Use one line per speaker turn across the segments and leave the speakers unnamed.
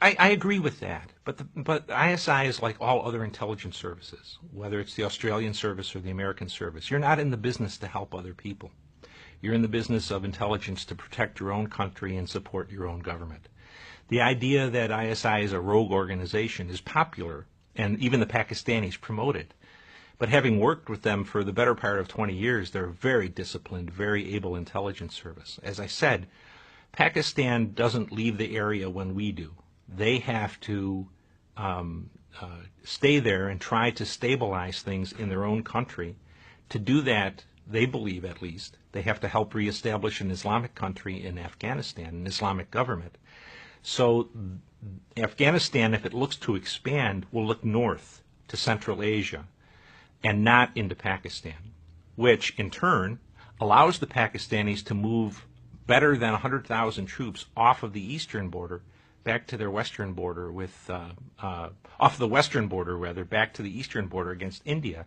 I agree with that, but ISI is like all other intelligence services, whether it's the Australian service or the American service. You're not in the business to help other people. You're in the business of intelligence to protect your own country and support your own government. The idea that ISI is a rogue organization is popular, and even the Pakistanis promote it. But having worked with them for the better part of 20 years, they're a very disciplined, very able intelligence service. As I said, Pakistan doesn't leave the area when we do. They have to stay there and try to stabilize things in their own country. To do that, they believe at least, they have to help reestablish an Islamic country in Afghanistan, an Islamic government. So Afghanistan, if it looks to expand, will look north to Central Asia and not into Pakistan, which in turn allows the Pakistanis to move better than 100,000 troops off of the eastern border back to their western border off the western border rather, back to the eastern border against India,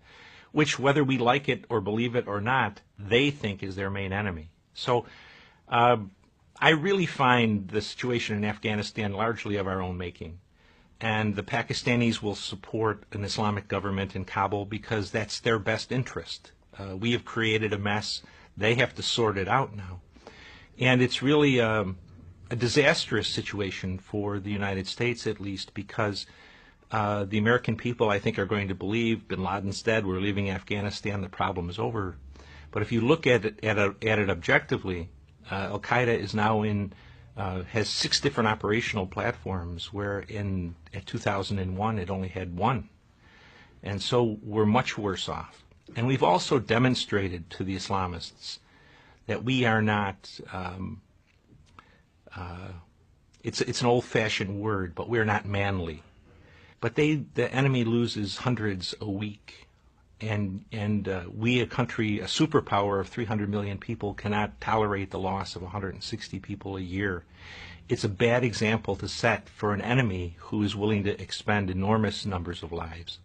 which, whether we like it or believe it or not, they think is their main enemy. So I really find the situation in Afghanistan largely of our own making. And the Pakistanis will support an Islamic government in Kabul because that's their best interest. We have created a mess. They have to sort it out now. And it's really a disastrous situation for the United States, at least, because the American people, I think, are going to believe bin Laden's dead, we're leaving Afghanistan, the problem is over. But if you look at it objectively, Al-Qaeda is now has 6 different operational platforms, where at 2001 it only had 1. And so we're much worse off. And we've also demonstrated to the Islamists that we are not, it's an old-fashioned word, but we're not manly. But the enemy loses hundreds a week. And we, a country, a superpower of 300 million people, cannot tolerate the loss of 160 people a year. It's a bad example to set for an enemy who is willing to expend enormous numbers of lives.